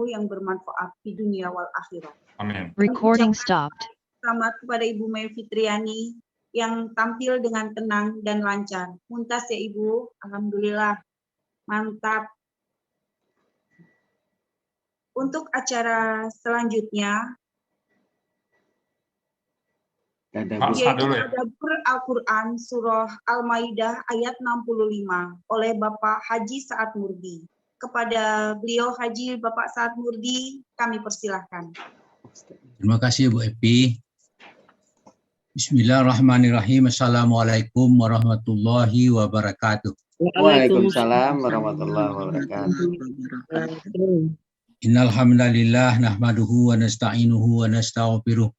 ilmu yang bermanfaat di dunia wal akhirat. Amin. Recording stopped. Selamat kepada Ibu Mai Fitriani yang tampil dengan tenang dan lancar. Muntas ya Ibu, alhamdulillah, mantap. Untuk acara selanjutnya, yaitu dulu ya. Tadabbur Al-Quran Surah Al-Maidah ayat 65 oleh Bapak Haji Saad Murdi. Kepada beliau Haji Bapak Saad Murdi, kami persilahkan. Terima kasih Bu Epi. Bismillahirrahmanirrahim. Assalamualaikum warahmatullahi wabarakatuh. Waalaikumsalam warahmatullahi wabarakatuh. Innal hamdalillah nahmaduhu wa nasta'inuhu wa nastaghfiruh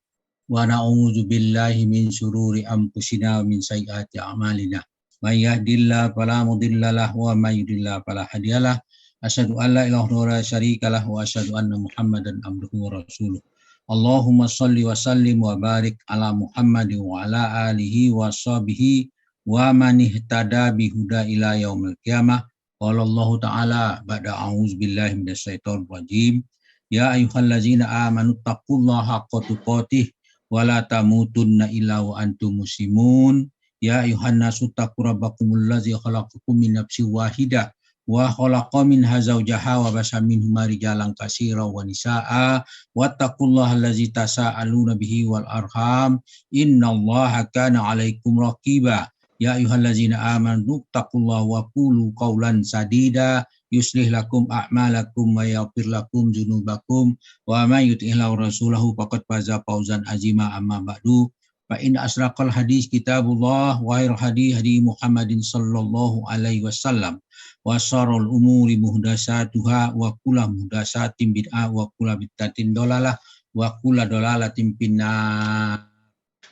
wa na'udzu billahi min syururi anfusina wa min sayyiati a'malina. May yahdihillahu fala mudhillalah wa may yudhlil fala hadiyalah. Asyhadu an la ilaha illallah wa syarikalah wa asyhadu anna Muhammadan abduhu wa rasuluh. Allahumma shalli wa sallim wa barik ala Muhammadin wa ala alihi wa sahbihi wa man ihtada bihuda ila yaumil qiyamah. Qala Allah Ta'ala ba'da a'udzu billahi minasyaitonir rajim. Ya ayyuhallazina amanu taqullaha haqqa tuqatih wa la tamutunna illa wa antum muslimun. Ya ayyuhan nasu taqu rabbakumul ladzi khalaqakum min nafsin wahidah wa khalaqa minha zawjaha wa basa minhuma rijalan katsiran wa nisaa'a wattaqullaha allazi tasaaluna bihi wal arham innallaha kana 'alaikum raqiba. Ya ayyuhallazina amanu taqullaha wa qulu qawlan sadida yuslih lakum a'malakum wa yaghfir lakum dzunubakum wa may yuti'illahu rasulahu faqad faza fawzan azima amma ba'du. Fa in asraqal hadis kitabullah wa khairul hadi hadi Muhammadin sallallahu alaihi wasallam wa syarrul umuri muhdatsatuha wa kullu muhdatsatin bid'ah wa kullu bid'atin dhalalah wa kullu dhalalatin finnar.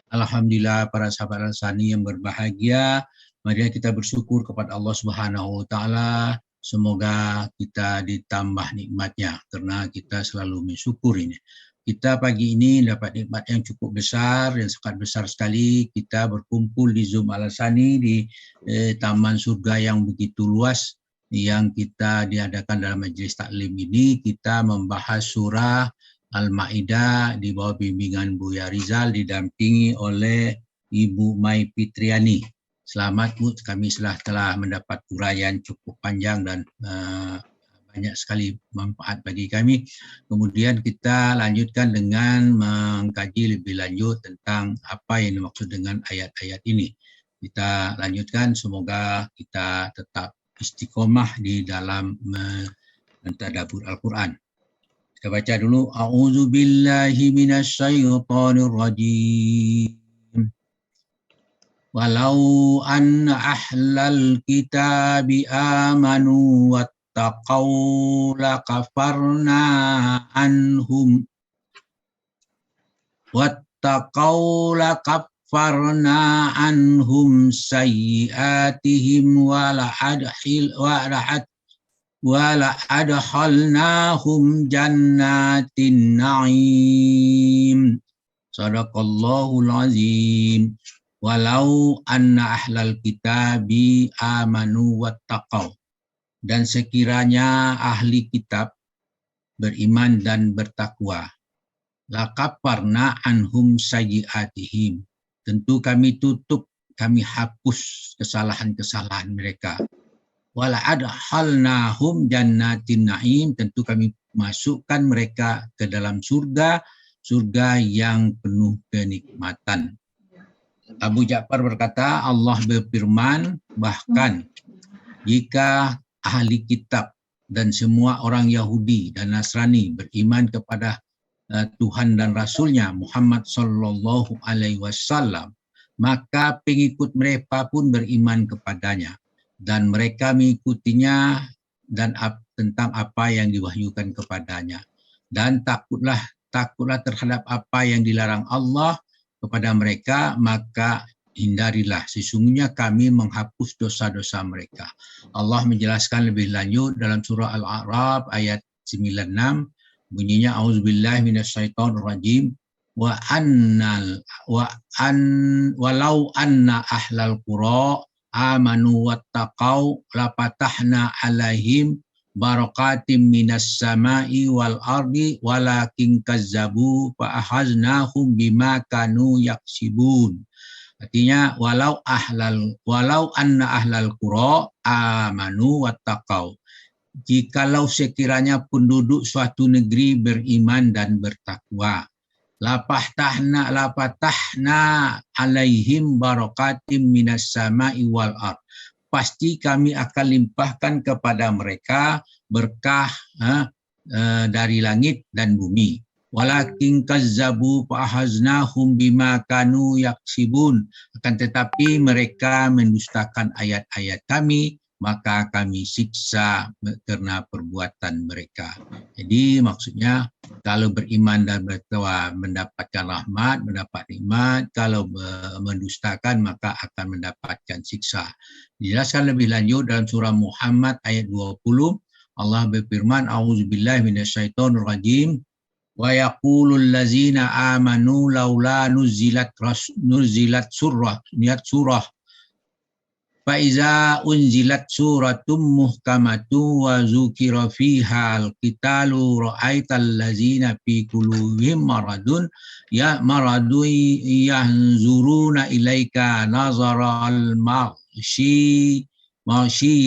Alhamdulillah para sahabat Al-Sani yang berbahagia, mari kita bersyukur kepada Allah Subhanahu wa taala. Semoga kita ditambah nikmatnya karena kita selalu bersyukur ini. Kita pagi ini dapat nikmat yang cukup besar, yang sangat besar sekali. Kita berkumpul di Zoom Al-Sani di Taman Surga yang begitu luas yang kita diadakan dalam majelis taklim ini. Kita membahas surah Al-Maidah di bawah bimbingan Buya Rizal didampingi oleh Ibu Mai Fitriani. Selamat Bu, kami telah mendapat uraian cukup panjang dan banyak sekali manfaat bagi kami. Kemudian kita lanjutkan dengan mengkaji lebih lanjut tentang apa yang dimaksud dengan ayat-ayat ini. Kita lanjutkan, semoga kita tetap istiqomah di dalam mentadabbur Al-Quran. Kita baca dulu. A'udzu billahi minasyaitonir rajim. Walau anna ahlal kitabi amanu wattaqaw lakafarna anhum sayyi'atihim wala adkhalnahum jannatin na'im. Shadaqallahul azim. Walau anna ahlal kitabi amanu wattaqaw. Dan sekiranya ahli kitab beriman dan bertakwa, lakafarna anhum sayyi'atihim. Tentu kami tutup, kami hapus kesalahan-kesalahan mereka. Wala adkhalnahum jannatin na'im, tentu kami masukkan mereka ke dalam surga yang penuh kenikmatan. Abu Ja'far berkata, Allah berfirman, bahkan jika ahli kitab dan semua orang Yahudi dan Nasrani beriman kepada Tuhan dan Rasulnya Muhammad Sallallahu Alaihi Wasallam, maka pengikut mereka pun beriman kepadanya dan mereka mengikutinya dan tentang apa yang diwahyukan kepadanya, dan takutlah terhadap apa yang dilarang Allah kepada mereka, maka hindarilah, sesungguhnya kami menghapus dosa-dosa mereka. Allah menjelaskan lebih lanjut dalam surah Al-A'raf ayat 96, bunyinya auzubillahi minasyaitonir rajim walau anna ahlal qura amanu wattaqau lapatahna alaihim barakatim minas sama'i wal ardi walakin kazzabu fa ahaznahum bima kanu yaksibun. Artinya walau anna ahlal qura amanu wattaqau. Jikalau sekiranya penduduk suatu negeri beriman dan bertakwa, lapatahna alaihim barakatim minas sama'i wal ard. Pasti kami akan limpahkan kepada mereka berkah dari langit dan bumi. Walakin kazzabu fa'ahaznahum bima kanu yaksibun. Akan tetapi mereka mendustakan ayat-ayat kami, maka kami siksa karena perbuatan mereka. Jadi maksudnya kalau beriman dan bertakwa mendapatkan rahmat, mendapat nikmat, kalau mendustakan maka akan mendapatkan siksa. Dijelaskan lebih lanjut dalam surah Muhammad ayat 20, Allah berfirman, A'udzubillahi minasyaitonir rajim. Wa yaqulul ladzina amanu laula nuzilat surah Faiza unzilat suratum muhkamatun wa zukira fiha al-qitalu ra'aital ladzina fi qulubihim maradun yanzuruna ilaika nazaral maghshi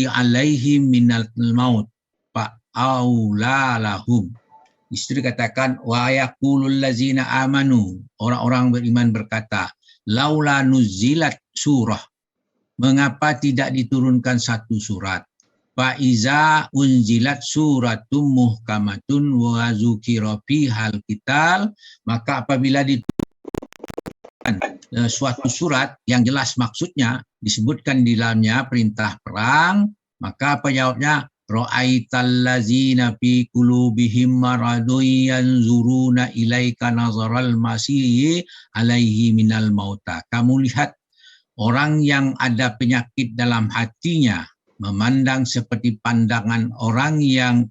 alaihim minal maut fa'aula lahum. Istri katakan wa yaqulul ladzina amanu, orang-orang beriman berkata, laula nuzilat surah, mengapa tidak diturunkan satu surat? Faiza unzilat suratum muhkamatun wa zukira fihal qital, maka apabila diturunkan suatu surat yang jelas maksudnya, disebutkan di dalamnya perintah perang, maka apa jawabnya? Ra'aital ladzina fi qulubihim maradun yanzuruna ilaika nazaral masih alaihi minal mauta. Kamu lihat orang yang ada penyakit dalam hatinya memandang seperti pandangan orang yang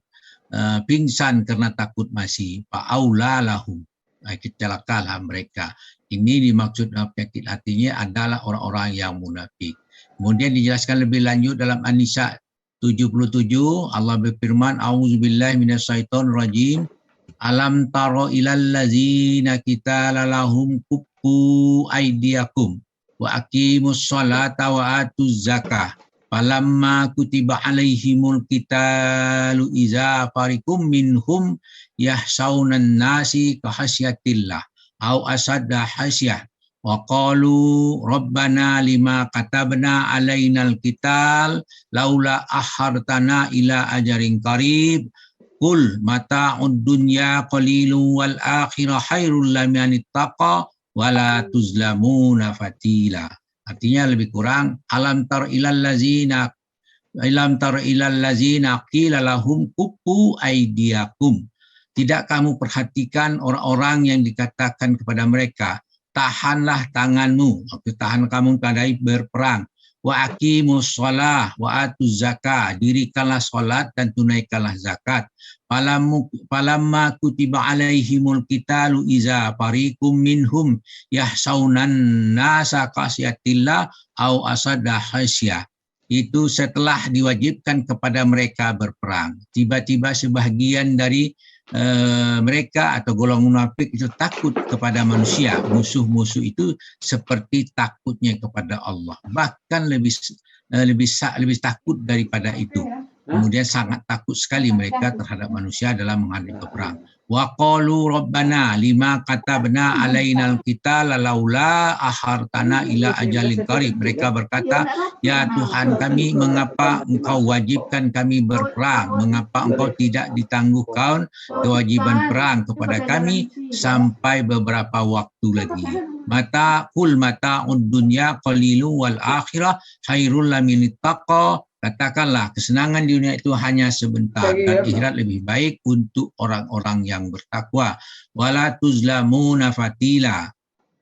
pingsan karena takut masih. Fa'aula lahum, celakalah mereka. Ini dimaksud penyakit hatinya adalah orang-orang yang munafik. Kemudian dijelaskan lebih lanjut dalam An-Nisa 77, Allah berfirman, A'udzubillahi minasyaitonir rajim. Alam taro ilal ladzina qitala lahum kuffu aydiyakum wa aqimus sholata wa atuz zakah falamma kutiba alaihimul qitalu iza fariqum minhum yahsaunan nasi kahasyatillah au asadda hasyah wa qalu rabbana lima katabna alainal qital laula akhartana ila ajarin qarib qul mata'ud dunya qalilun wal akhirah khairul liman ittaqa wala tuzlamuna fatila. Artinya lebih kurang alam tar ilal ladzina qila lahum kuffu aydiyakum. Tidak kamu perhatikan orang-orang yang dikatakan kepada mereka, tahanlah tanganmu, tahan kamu kadai berperang. Wa aqimus shalah wa atuz zakah, dirikanlah salat dan tunaikanlah zakat. Falamma kutiba alaihimul qitalu iza fariqum minhum yahsaunan nasa khasyatillah au asadda hasyah. Itu setelah diwajibkan kepada mereka berperang, tiba-tiba sebahagian dari mereka atau golongan munafik itu takut kepada manusia. Musuh-musuh itu seperti takutnya kepada Allah, bahkan lebih takut daripada itu. Kemudian sangat takut sekali mereka terhadap manusia dalam menghadapi perang. Wa qalu rabbana lima katabna alainal qitala laula akhartana ila ajalin qarib. Mereka berkata, ya Tuhan kami, mengapa engkau wajibkan kami berperang? Mengapa engkau tidak ditangguhkan kewajiban perang kepada kami sampai beberapa waktu lagi? Qul mata'ud dunya qalilun wal akhirah khairul liman ittaqa. Katakanlah, kesenangan di dunia itu hanya sebentar dan akhirat lebih baik untuk orang-orang yang bertakwa. Wala tuzlamuna fatila.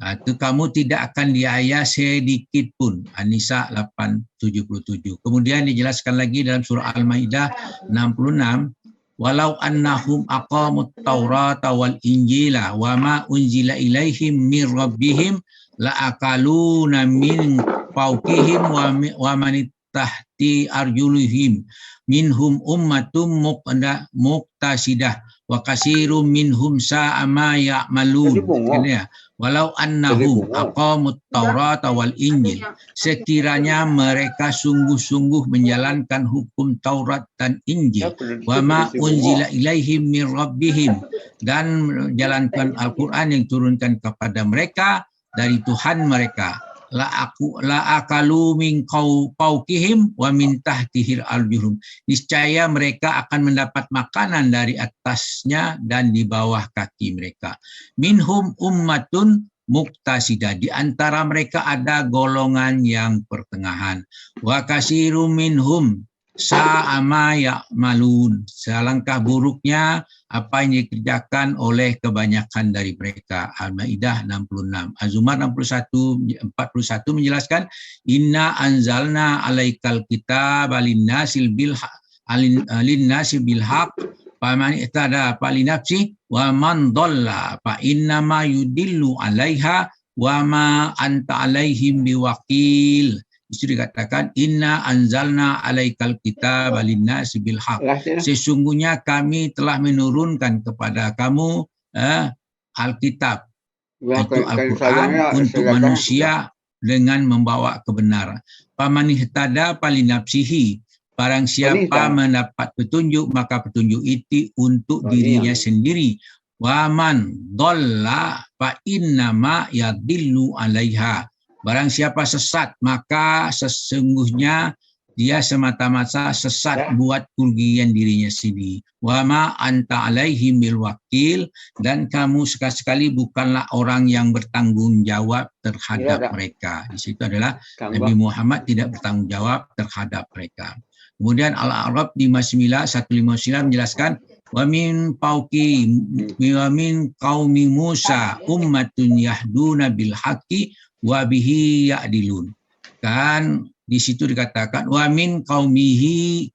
Itu kamu tidak akan diaya sedikit pun. An-Nisa 8:77. Kemudian dijelaskan lagi dalam surah Al-Maidah 66. Walau annahum aqamut taurata wal injila wa ma unzila ilaihim min rabbihim la akaluna min fawqihim wa man tahti arjulihim minhum ummatum muqtasidah wa katsirum minhum sa'a ma ya'malun. Ya. Walau annahum aqamut taurata wal injil, sekiranya mereka sungguh-sungguh menjalankan hukum Taurat dan Injil, wa ma unzila ilaihim min rabbihim, dan menjalankan Al-Quran yang turunkan kepada mereka dari Tuhan mereka, la akalu min fawqihim wa min tahtihil arjuhum, niscaya mereka akan mendapat makanan dari atasnya dan di bawah kaki mereka. Minhum ummatun muqtasidah, di antara mereka ada golongan yang pertengahan. Wa katsirum minhum sa'a ma ya'malun, selangkah buruknya apa yang dikerjakan oleh kebanyakan dari mereka. Al-Maidah 66. Az-Zumar 41 menjelaskan, inna anzalna alaikal kitaba linnasil bilhaq faman ihtada falinafsi wa man dhalla fa innama yudillu alaiha wa ma anta alaihim biwakil. Itu dikatakan inna anzalna alaikal kitaba linnasi bil haq. Sesungguhnya kami telah menurunkan kepada kamu Alkitab, itu Al-Quran, untuk manusia dengan membawa kebenaran. Paman ihtada falinafsihi, barang siapa mendapat petunjuk maka petunjuk itu untuk dirinya sendiri. Waman dhalla fa innama yadillu alaiha, barang siapa sesat maka sesungguhnya dia semata-mata sesat buat kerugian dirinya sendiri. Wa ma anta alaihim bil wakil, dan kamu sekali-sekali bukanlah orang yang bertanggung jawab terhadap mereka. Di situ adalah Nabi Muhammad tidak bertanggung jawab terhadap mereka. Kemudian Al-A'raf 159 menjelaskan, wa min qaumi Musa ummatun yahduna bil haqqi wa bihi ya'dilun. Kan di situ dikatakan wa min qaumi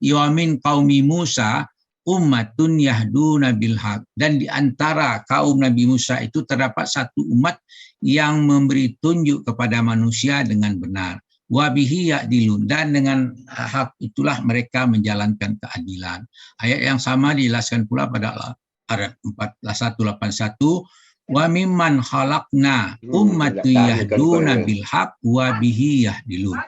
Musa ummatun yahduna bil haq, dan di antara kaum Nabi Musa itu terdapat satu umat yang memberi tunjuk kepada manusia dengan benar. Wa bihi ya'dilun, dan dengan hak itulah mereka menjalankan keadilan. Ayat yang sama dijelaskan pula pada ayat 181, wa mimman khalaqna ummatun yahduna bil haq wa bihi yahdilun,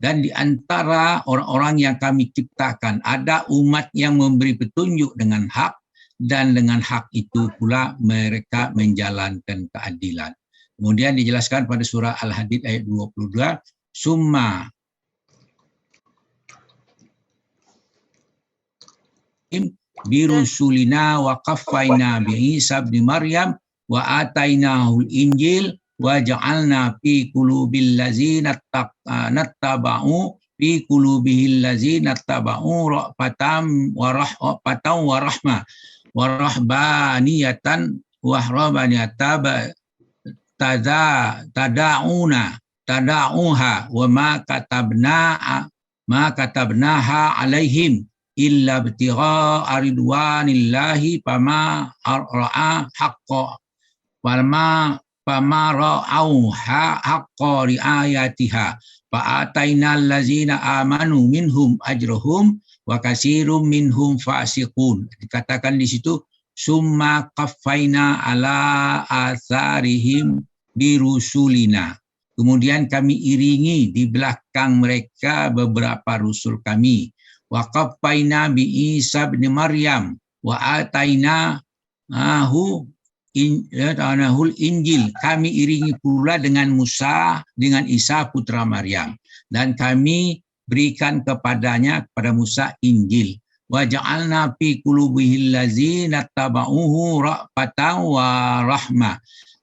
dan di antara orang-orang yang kami ciptakan ada umat yang memberi petunjuk dengan hak, dan dengan hak itu pula mereka menjalankan keadilan. Kemudian dijelaskan pada surah Al-Hadid ayat 22, summa birusulina wa qaffayna bi Isa bin Maryam wa atainahul injil wa ja'alna fi qulubil ladzina nattaba'u fi qulubihil ladzina nattaba'u ra'fatan wa rahmah wa rahbaniyatan wa rahbaniyatan tada'uha wa ma katabnaha alaihim illa ibtigha'a ridwanillahi fama ra'a haqqa fama ra'auha haqqa riayatiha fa atainal ladzina amanu minhum ajrahum wa katsirum minhum fasiqun. Dikatakan di situ summa qaffaina ala atharihim birusulina, kemudian kami iringi di belakang mereka beberapa rasul kami. Wa qaffayna bi Isa bin Maryam wa atainahu injil, kami iringi pula dengan Musa, dengan Isa putra Maryam, dan kami berikan kepada Musa Injil. Wa ja'alna fi qulubihil ladzina tabauhu ra'fatan wa rahmah,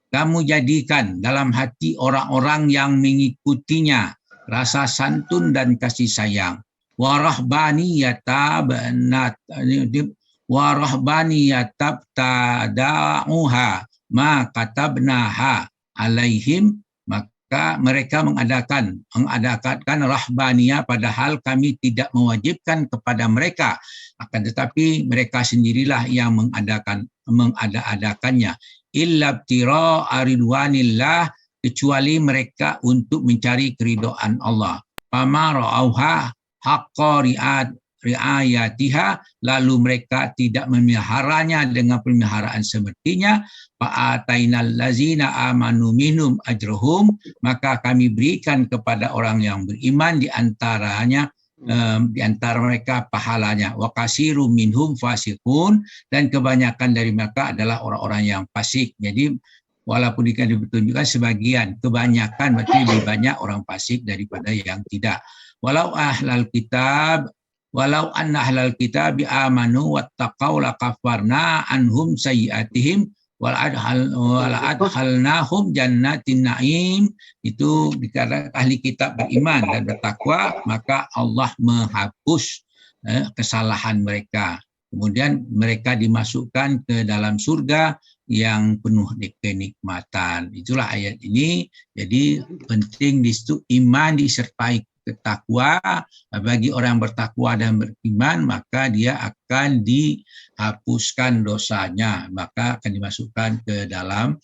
kamu jadikan dalam hati orang-orang yang mengikutinya rasa santun dan kasih sayang. Warahbaniyatabtada'uha ma katabnaha alaihim, maka mereka mengadakan rahbaniyah padahal kami tidak mewajibkan kepada mereka, akan tetapi mereka sendirilah yang mengada-adakannya. Illa ibtira ridwanillah, kecuali mereka untuk mencari keridhaan Allah. Fama ra'auha haqqa riayatiha, lalu mereka tidak memeliharanya dengan pemeliharaan semestinya, fa'atainal lazina amanu minhum ajrahum, maka kami berikan kepada orang yang beriman di antara mereka pahalanya, wa kasirum minhum fasiqun, dan kebanyakan dari mereka adalah orang-orang yang fasik. Jadi walaupun ditunjukkan sebagian, kebanyakan berarti lebih banyak orang fasik daripada yang tidak. Walau anna ahlal kitab amanu wattaqau lakafarna anhum sayyiatihim wal adkhalnahum jannatin na'im. Itu dikatakan ahli kitab beriman dan bertakwa, maka Allah menghapus kesalahan mereka. Kemudian mereka dimasukkan ke dalam surga yang penuh kenikmatan. Itulah ayat ini. Jadi penting di situ iman disertai takwa. Bagi orang bertakwa dan beriman, maka dia akan dihapuskan dosanya, maka akan dimasukkan ke dalam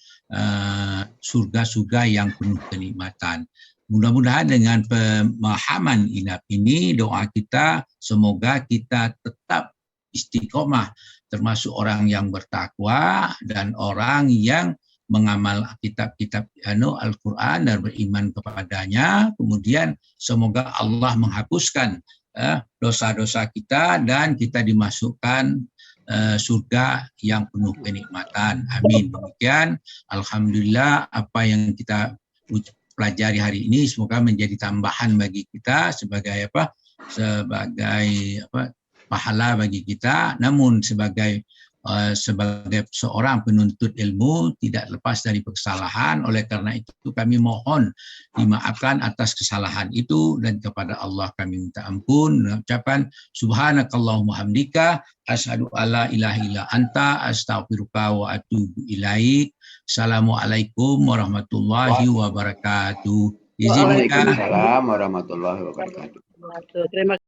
surga-surga yang penuh kenikmatan. Mudah-mudahan dengan pemahaman ini, doa kita semoga kita tetap istiqomah termasuk orang yang bertakwa dan orang yang mengamal kitab-kitab Al-Quran dan beriman kepadanya. Kemudian semoga Allah menghapuskan dosa-dosa kita dan kita dimasukkan surga yang penuh kenikmatan. Amin. Demikian, alhamdulillah apa yang kita pelajari hari ini semoga menjadi tambahan bagi kita sebagai pahala bagi kita. Namun sebagai seorang penuntut ilmu tidak lepas dari kesalahan. Oleh karena itu kami mohon dimaafkan atas kesalahan itu, dan kepada Allah kami minta ampun. Ucapan subhanakallahumma hamdika asyhadu alla ilaha illa anta astaghfiruka wa atubu ilaik. Assalamualaikum warahmatullahi wabarakatuh. Waalaikumsalam warahmatullahi wabarakatuh. Terima